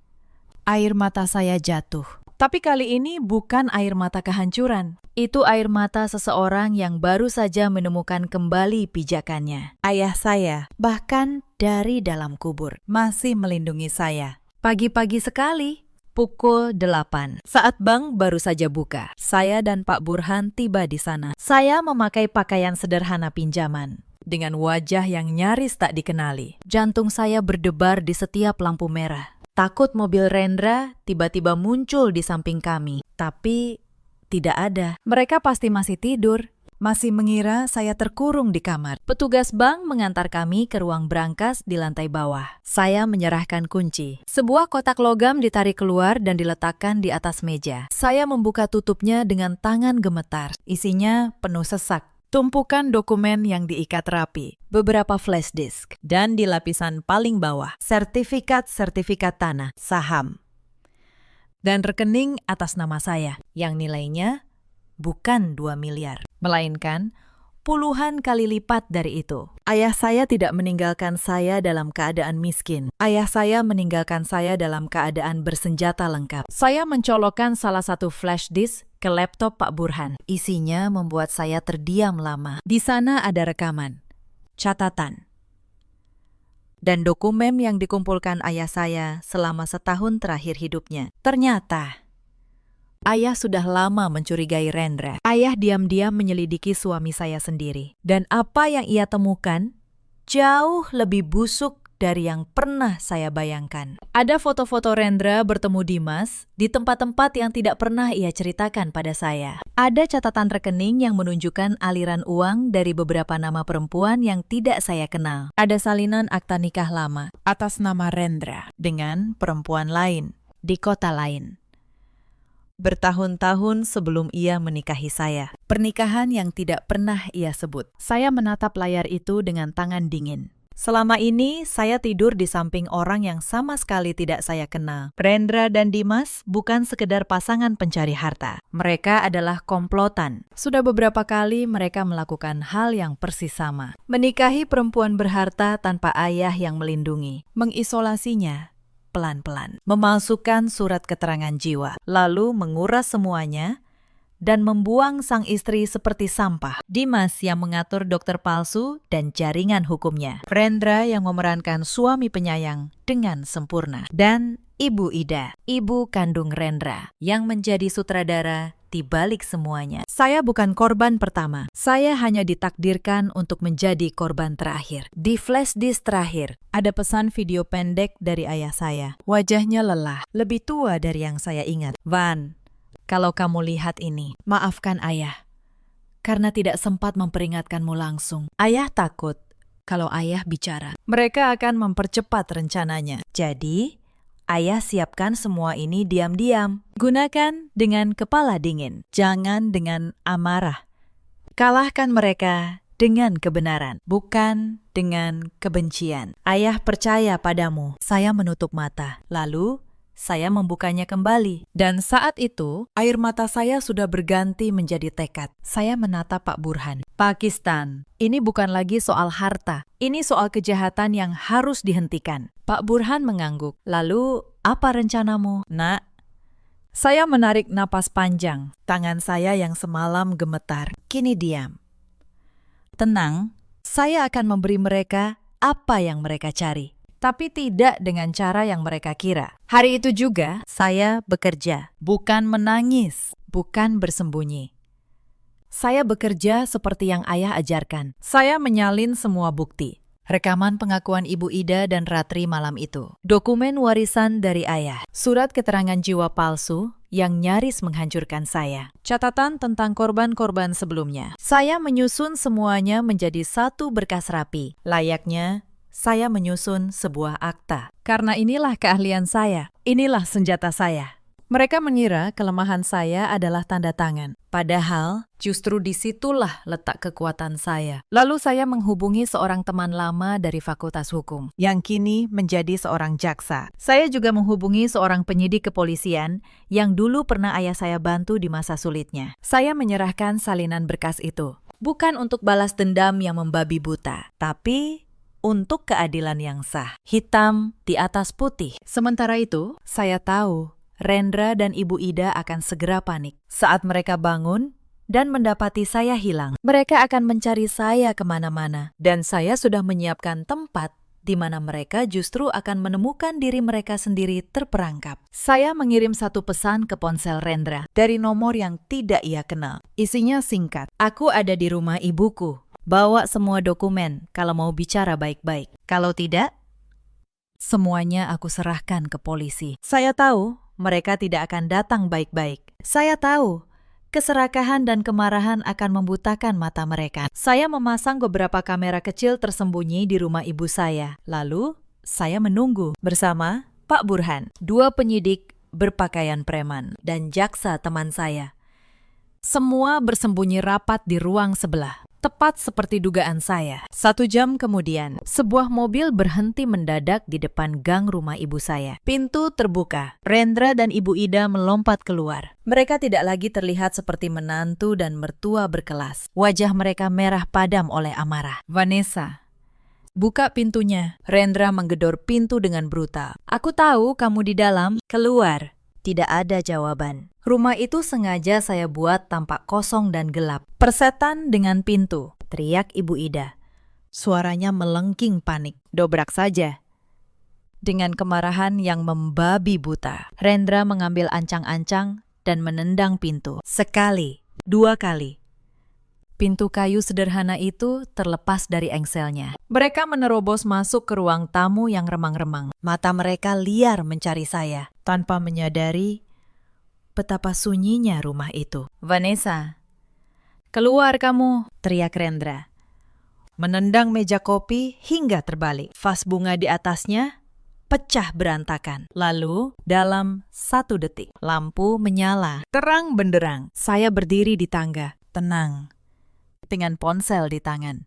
air mata saya jatuh. Tapi kali ini bukan air mata kehancuran. Itu air mata seseorang yang baru saja menemukan kembali pijakannya. Ayah saya, bahkan dari dalam kubur, masih melindungi saya. Pagi-pagi sekali, pukul 8. Saat bank baru saja buka, saya dan Pak Burhan tiba di sana. Saya memakai pakaian sederhana pinjaman, dengan wajah yang nyaris tak dikenali. Jantung saya berdebar di setiap lampu merah. Takut mobil Rendra tiba-tiba muncul di samping kami. Tapi tidak ada. Mereka pasti masih tidur. Masih mengira saya terkurung di kamar. Petugas bank mengantar kami ke ruang brankas di lantai bawah. Saya menyerahkan kunci. Sebuah kotak logam ditarik keluar dan diletakkan di atas meja. Saya membuka tutupnya dengan tangan gemetar. Isinya penuh sesak. Tumpukan dokumen yang diikat rapi, beberapa flash disk, dan di lapisan paling bawah, sertifikat-sertifikat tanah, saham, dan rekening atas nama saya, yang nilainya bukan 2 miliar, melainkan puluhan kali lipat dari itu. Ayah saya tidak meninggalkan saya dalam keadaan miskin. Ayah saya meninggalkan saya dalam keadaan bersenjata lengkap. Saya mencolokkan salah satu flash disk ke laptop Pak Burhan. Isinya membuat saya terdiam lama. Di sana ada rekaman, catatan, dan dokumen yang dikumpulkan ayah saya selama setahun terakhir hidupnya. Ternyata ayah sudah lama mencurigai Rendra. Ayah diam-diam menyelidiki suami saya sendiri. Dan apa yang ia temukan jauh lebih busuk dari yang pernah saya bayangkan. Ada foto-foto Rendra bertemu Dimas di tempat-tempat yang tidak pernah ia ceritakan pada saya. Ada catatan rekening yang menunjukkan aliran uang dari beberapa nama perempuan yang tidak saya kenal. Ada salinan akta nikah lama atas nama Rendra dengan perempuan lain di kota lain. Bertahun-tahun sebelum ia menikahi saya. Pernikahan yang tidak pernah ia sebut. Saya menatap layar itu dengan tangan dingin. Selama ini, saya tidur di samping orang yang sama sekali tidak saya kenal. Rendra dan Dimas bukan sekedar pasangan pencari harta. Mereka adalah komplotan. Sudah beberapa kali mereka melakukan hal yang persis sama. Menikahi perempuan berharta tanpa ayah yang melindungi. Mengisolasinya pelan-pelan. Memalsukan surat keterangan jiwa. Lalu menguras semuanya dan membuang sang istri seperti sampah. Dimas yang mengatur dokter palsu dan jaringan hukumnya. Rendra yang memerankan suami penyayang dengan sempurna. Dan Ibu Ida, ibu kandung Rendra, yang menjadi sutradara di balik semuanya. Saya bukan korban pertama. Saya hanya ditakdirkan untuk menjadi korban terakhir. Di flash disk terakhir, ada pesan video pendek dari ayah saya. Wajahnya lelah, lebih tua dari yang saya ingat. Van, kalau kamu lihat ini, maafkan ayah, karena tidak sempat memperingatkanmu langsung. Ayah takut kalau ayah bicara, mereka akan mempercepat rencananya. Jadi, Ayah siapkan semua ini diam-diam. Gunakan dengan kepala dingin, jangan dengan amarah. Kalahkan mereka dengan kebenaran, bukan dengan kebencian. Ayah percaya padamu. Saya menutup mata. Lalu, saya membukanya kembali. Dan saat itu, air mata saya sudah berganti menjadi tekad. Saya menatap Pak Burhan. Pakistan, ini bukan lagi soal harta. Ini soal kejahatan yang harus dihentikan. Pak Burhan mengangguk. Lalu, apa rencanamu, Nak? Saya menarik napas panjang. Tangan saya yang semalam gemetar, kini diam. Tenang, saya akan memberi mereka apa yang mereka cari. Tapi tidak dengan cara yang mereka kira. Hari itu juga, saya bekerja. Bukan menangis, bukan bersembunyi. Saya bekerja seperti yang ayah ajarkan. Saya menyalin semua bukti. Rekaman pengakuan Ibu Ida dan Ratri malam itu. Dokumen warisan dari ayah. Surat keterangan jiwa palsu yang nyaris menghancurkan saya. Catatan tentang korban-korban sebelumnya. Saya menyusun semuanya menjadi satu berkas rapi. Layaknya saya menyusun sebuah akta. Karena inilah keahlian saya. Inilah senjata saya. Mereka mengira kelemahan saya adalah tanda tangan. Padahal, justru disitulah letak kekuatan saya. Lalu saya menghubungi seorang teman lama dari Fakultas Hukum, yang kini menjadi seorang jaksa. Saya juga menghubungi seorang penyidik kepolisian yang dulu pernah ayah saya bantu di masa sulitnya. Saya menyerahkan salinan berkas itu. Bukan untuk balas dendam yang membabi buta, tapi untuk keadilan yang sah. Hitam di atas putih. Sementara itu, saya tahu Rendra dan Ibu Ida akan segera panik. Saat mereka bangun dan mendapati saya hilang, mereka akan mencari saya kemana-mana. Dan saya sudah menyiapkan tempat di mana mereka justru akan menemukan diri mereka sendiri terperangkap. Saya mengirim satu pesan ke ponsel Rendra dari nomor yang tidak ia kenal. Isinya singkat. Aku ada di rumah ibuku. Bawa semua dokumen kalau mau bicara baik-baik. Kalau tidak, semuanya aku serahkan ke polisi. Saya tahu mereka tidak akan datang baik-baik. Saya tahu keserakahan dan kemarahan akan membutakan mata mereka. Saya memasang beberapa kamera kecil tersembunyi di rumah ibu saya. Lalu, saya menunggu bersama Pak Burhan, 2 penyidik berpakaian preman, dan jaksa teman saya. Semua bersembunyi rapat di ruang sebelah. Tepat seperti dugaan saya. 1 jam kemudian, sebuah mobil berhenti mendadak di depan gang rumah ibu saya. Pintu terbuka. Rendra dan Ibu Ida melompat keluar. Mereka tidak lagi terlihat seperti menantu dan mertua berkelas. Wajah mereka merah padam oleh amarah. Vanessa, buka pintunya. Rendra menggedor pintu dengan brutal. Aku tahu kamu di dalam. Keluar. Tidak ada jawaban. Rumah itu sengaja saya buat tampak kosong dan gelap. Persetan dengan pintu, teriak Ibu Ida. Suaranya melengking panik. Dobrak saja. Dengan kemarahan yang membabi buta, Rendra mengambil ancang-ancang dan menendang pintu. Sekali, 2 kali. Pintu kayu sederhana itu terlepas dari engselnya. Mereka menerobos masuk ke ruang tamu yang remang-remang. Mata mereka liar mencari saya, tanpa menyadari betapa sunyinya rumah itu. Vanessa, keluar kamu, teriak Rendra. Menendang meja kopi hingga terbalik. Vas bunga di atasnya pecah berantakan. Lalu, dalam 1 detik, lampu menyala. Terang benderang. Saya berdiri di tangga, tenang, dengan ponsel di tangan.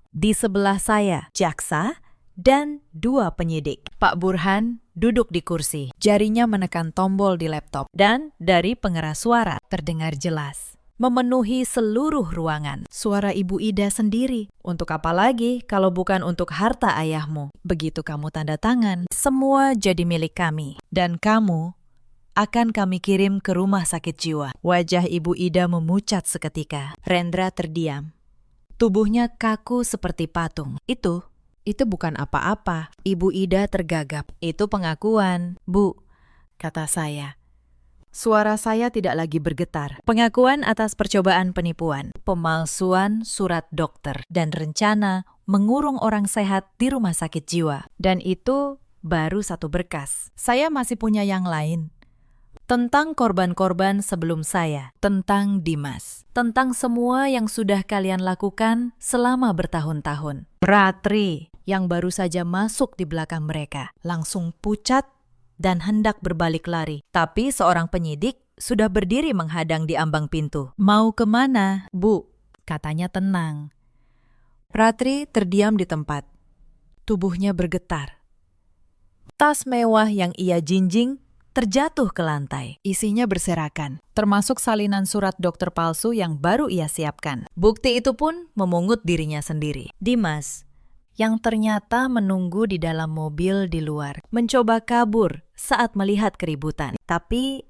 Di sebelah saya, jaksa dan 2 penyidik. Pak Burhan duduk di kursi, jarinya menekan tombol di laptop. Dan dari pengeras suara terdengar jelas, memenuhi seluruh ruangan. Suara Ibu Ida sendiri. Untuk apa lagi kalau bukan untuk harta ayahmu? Begitu kamu tanda tangan, semua jadi milik kami. Dan kamu akan kami kirim ke rumah sakit jiwa. Wajah Ibu Ida memucat seketika. Rendra terdiam. Tubuhnya kaku seperti patung. Itu bukan apa-apa. Ibu Ida tergagap. Itu pengakuan, Bu, kata saya. Suara saya tidak lagi bergetar. Pengakuan atas percobaan penipuan, pemalsuan surat dokter, dan rencana mengurung orang sehat di rumah sakit jiwa. Dan itu baru 1 berkas. Saya masih punya yang lain. Tentang korban-korban sebelum saya, tentang Dimas, tentang semua yang sudah kalian lakukan selama bertahun-tahun. Ratri, yang baru saja masuk di belakang mereka, langsung pucat dan hendak berbalik lari. Tapi seorang penyidik sudah berdiri menghadang di ambang pintu. "Mau kemana, Bu?" katanya tenang. Ratri terdiam di tempat. Tubuhnya bergetar. Tas mewah yang ia jinjing terjatuh ke lantai. Isinya berserakan, termasuk salinan surat dokter palsu yang baru ia siapkan. Bukti itu pun memungut dirinya sendiri. Dimas, yang ternyata menunggu di dalam mobil di luar, mencoba kabur saat melihat keributan. Tapi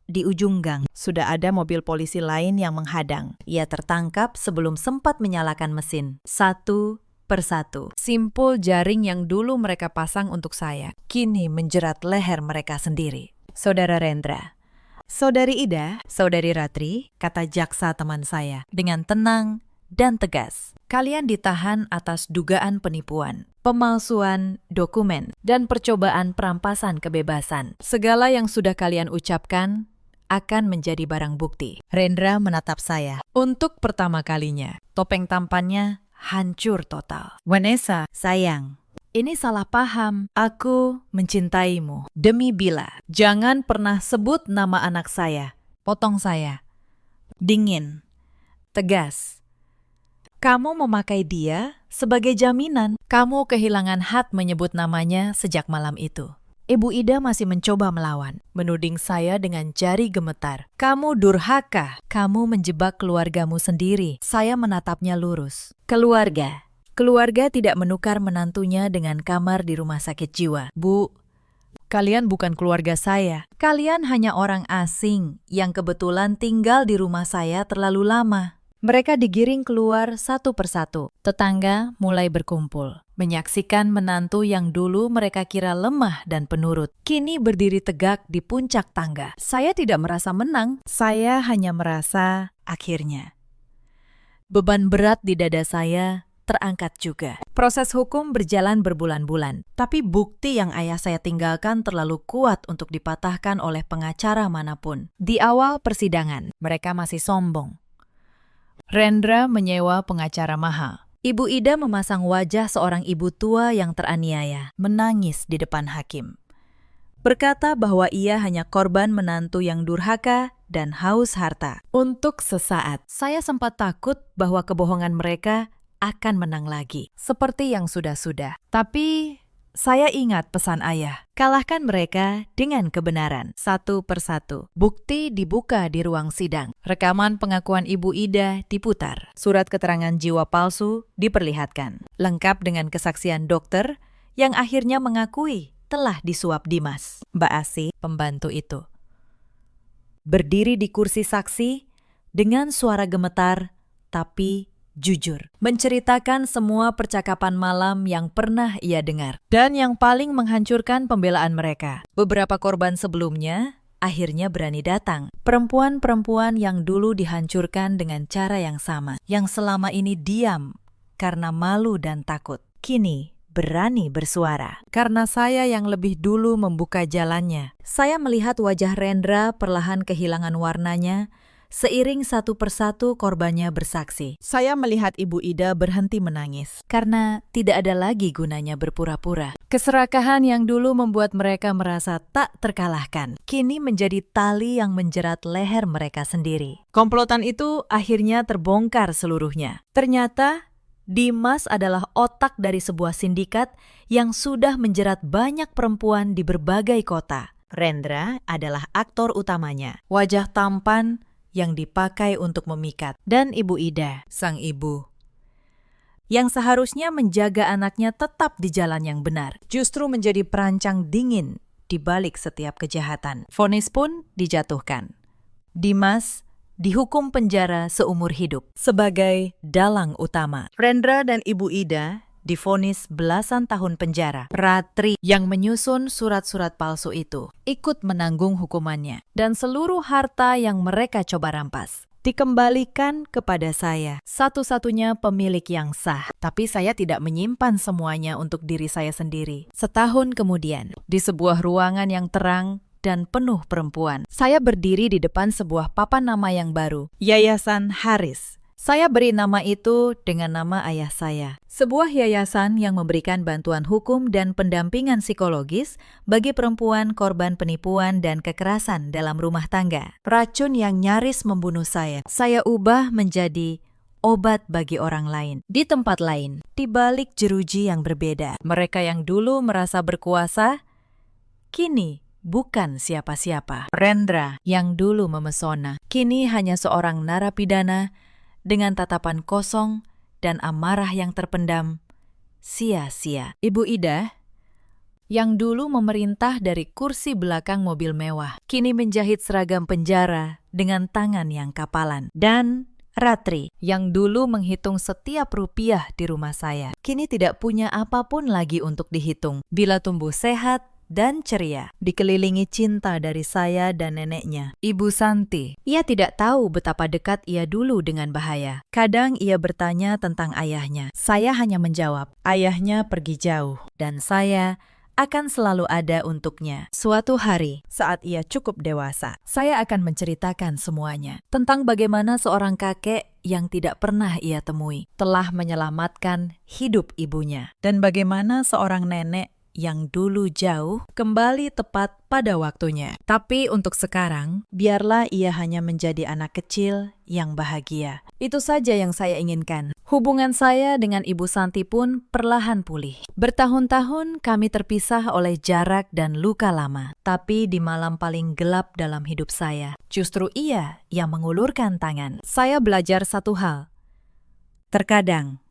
di ujung gang sudah ada mobil polisi lain yang menghadang. Ia tertangkap sebelum sempat menyalakan mesin. Satu persatu, simpul jaring yang dulu mereka pasang untuk saya, kini menjerat leher mereka sendiri. Saudara Rendra, Saudari Ida, Saudari Ratri, kata jaksa teman saya dengan tenang dan tegas. Kalian ditahan atas dugaan penipuan, pemalsuan dokumen, dan percobaan perampasan kebebasan. Segala yang sudah kalian ucapkan akan menjadi barang bukti. Rendra menatap saya. Untuk pertama kalinya, topeng tampannya hancur total. "Vanessa, sayang, ini salah paham. Aku mencintaimu. Demi Bila, jangan pernah sebut nama anak saya." Potong saya. Dingin, tegas. "Kamu memakai dia sebagai jaminan. Kamu kehilangan hak menyebut namanya sejak malam itu." Ibu Ida masih mencoba melawan, menuding saya dengan jari gemetar. "Kamu durhaka, kamu menjebak keluargamu sendiri." Saya menatapnya lurus. Keluarga tidak menukar menantunya dengan kamar di rumah sakit jiwa. "Bu, kalian bukan keluarga saya. Kalian hanya orang asing yang kebetulan tinggal di rumah saya terlalu lama." Mereka digiring keluar satu persatu. Tetangga mulai berkumpul, menyaksikan menantu yang dulu mereka kira lemah dan penurut, kini berdiri tegak di puncak tangga. Saya tidak merasa menang, saya hanya merasa akhirnya. Beban berat di dada saya terangkat juga. Proses hukum berjalan berbulan-bulan, tapi bukti yang ayah saya tinggalkan terlalu kuat untuk dipatahkan oleh pengacara manapun. Di awal persidangan, mereka masih sombong. Rendra menyewa pengacara mahal. Ibu Ida memasang wajah seorang ibu tua yang teraniaya, menangis di depan hakim. Berkata bahwa ia hanya korban menantu yang durhaka dan haus harta. Untuk sesaat, saya sempat takut bahwa kebohongan mereka akan menang lagi, seperti yang sudah-sudah. Tapi saya ingat pesan ayah, kalahkan mereka dengan kebenaran, satu persatu. Bukti dibuka di ruang sidang. Rekaman pengakuan Ibu Ida diputar. Surat keterangan jiwa palsu diperlihatkan. Lengkap dengan kesaksian dokter yang akhirnya mengakui telah disuap Dimas. Mbak Asi, pembantu itu, berdiri di kursi saksi dengan suara gemetar tapi jujur, menceritakan semua percakapan malam yang pernah ia dengar dan yang paling menghancurkan pembelaan mereka. Beberapa korban sebelumnya akhirnya berani datang. Perempuan-perempuan yang dulu dihancurkan dengan cara yang sama, yang selama ini diam karena malu dan takut, kini berani bersuara. Karena saya yang lebih dulu membuka jalannya, saya melihat wajah Rendra perlahan kehilangan warnanya. Seiring satu persatu korbannya bersaksi. Saya melihat Ibu Ida berhenti menangis, karena tidak ada lagi gunanya berpura-pura. Keserakahan yang dulu membuat mereka merasa tak terkalahkan, kini menjadi tali yang menjerat leher mereka sendiri. Komplotan itu akhirnya terbongkar seluruhnya. Ternyata Dimas adalah otak dari sebuah sindikat yang sudah menjerat banyak perempuan di berbagai kota. Rendra adalah aktor utamanya. Wajah tampan yang dipakai untuk memikat, dan Ibu Ida, sang ibu, yang seharusnya menjaga anaknya tetap di jalan yang benar, justru menjadi perancang dingin di balik setiap kejahatan. Vonis pun dijatuhkan. Dimas dihukum penjara seumur hidup sebagai dalang utama. Rendra dan Ibu Ida divonis belasan tahun penjara. Ratri yang menyusun surat-surat palsu itu ikut menanggung hukumannya, dan seluruh harta yang mereka coba rampas dikembalikan kepada saya, satu-satunya pemilik yang sah. Tapi saya tidak menyimpan semuanya untuk diri saya sendiri. Setahun kemudian, di sebuah ruangan yang terang dan penuh perempuan, saya berdiri di depan sebuah papan nama yang baru, Yayasan Haris. Saya beri nama itu dengan nama ayah saya. Sebuah yayasan yang memberikan bantuan hukum dan pendampingan psikologis bagi perempuan korban penipuan dan kekerasan dalam rumah tangga. Racun yang nyaris membunuh saya ubah menjadi obat bagi orang lain. Di tempat lain, di balik jeruji yang berbeda, mereka yang dulu merasa berkuasa, kini bukan siapa-siapa. Rendra yang dulu memesona, kini hanya seorang narapidana dengan tatapan kosong dan amarah yang terpendam, sia-sia. Ibu Ida, yang dulu memerintah dari kursi belakang mobil mewah, kini menjahit seragam penjara dengan tangan yang kapalan. Dan Ratri, yang dulu menghitung setiap rupiah di rumah saya, kini tidak punya apapun lagi untuk dihitung. Bila tumbuh sehat dan ceria, dikelilingi cinta dari saya dan neneknya, Ibu Santi. Ia tidak tahu betapa dekat ia dulu dengan bahaya. Kadang ia bertanya tentang ayahnya. Saya hanya menjawab, ayahnya pergi jauh, dan saya akan selalu ada untuknya. Suatu hari, saat ia cukup dewasa, saya akan menceritakan semuanya tentang bagaimana seorang kakek yang tidak pernah ia temui telah menyelamatkan hidup ibunya, dan bagaimana seorang nenek yang dulu jauh kembali tepat pada waktunya. Tapi untuk sekarang, biarlah ia hanya menjadi anak kecil yang bahagia. Itu saja yang saya inginkan. Hubungan saya dengan Ibu Santi pun perlahan pulih. Bertahun-tahun kami terpisah oleh jarak dan luka lama. Tapi di malam paling gelap dalam hidup saya, justru ia yang mengulurkan tangan. Saya belajar satu hal. Terkadang,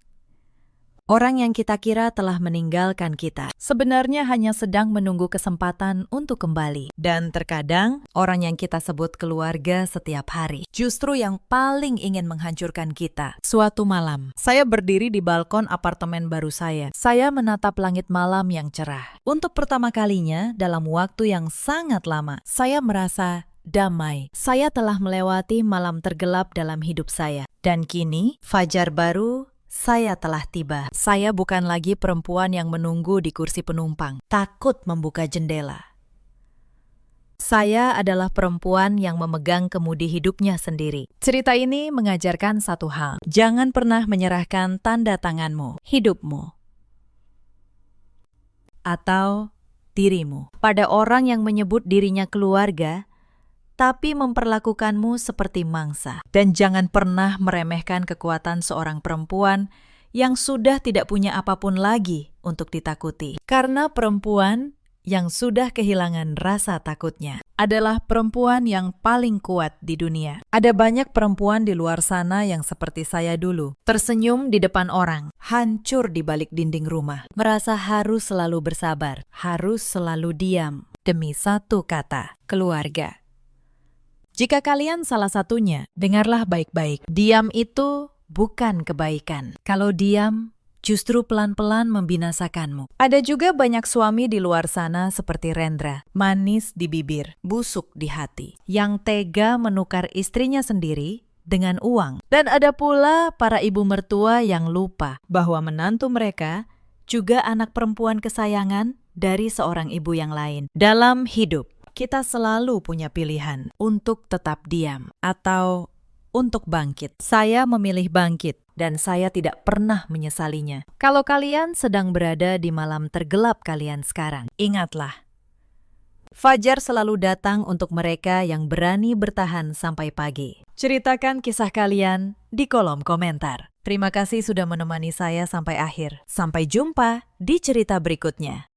orang yang kita kira telah meninggalkan kita sebenarnya hanya sedang menunggu kesempatan untuk kembali. Dan terkadang, orang yang kita sebut keluarga setiap hari justru yang paling ingin menghancurkan kita. Suatu malam, saya berdiri di balkon apartemen baru saya. Saya menatap langit malam yang cerah. Untuk pertama kalinya dalam waktu yang sangat lama, saya merasa damai. Saya telah melewati malam tergelap dalam hidup saya. Dan kini, fajar baru saya telah tiba. Saya bukan lagi perempuan yang menunggu di kursi penumpang, takut membuka jendela. Saya adalah perempuan yang memegang kemudi hidupnya sendiri. Cerita ini mengajarkan satu hal. Jangan pernah menyerahkan tanda tanganmu, hidupmu, atau dirimu pada orang yang menyebut dirinya keluarga, tapi memperlakukanmu seperti mangsa. Dan jangan pernah meremehkan kekuatan seorang perempuan yang sudah tidak punya apapun lagi untuk ditakuti. Karena perempuan yang sudah kehilangan rasa takutnya adalah perempuan yang paling kuat di dunia. Ada banyak perempuan di luar sana yang seperti saya dulu, tersenyum di depan orang, hancur di balik dinding rumah, merasa harus selalu bersabar, harus selalu diam demi satu kata, keluarga. Jika kalian salah satunya, dengarlah baik-baik. Diam itu bukan kebaikan. Kalau diam, justru pelan-pelan membinasakanmu. Ada juga banyak suami di luar sana seperti Rendra, manis di bibir, busuk di hati, yang tega menukar istrinya sendiri dengan uang. Dan ada pula para ibu mertua yang lupa bahwa menantu mereka juga anak perempuan kesayangan dari seorang ibu yang lain. Dalam hidup, kita selalu punya pilihan untuk tetap diam atau untuk bangkit. Saya memilih bangkit dan saya tidak pernah menyesalinya. Kalau kalian sedang berada di malam tergelap kalian sekarang, ingatlah, fajar selalu datang untuk mereka yang berani bertahan sampai pagi. Ceritakan kisah kalian di kolom komentar. Terima kasih sudah menemani saya sampai akhir. Sampai jumpa di cerita berikutnya.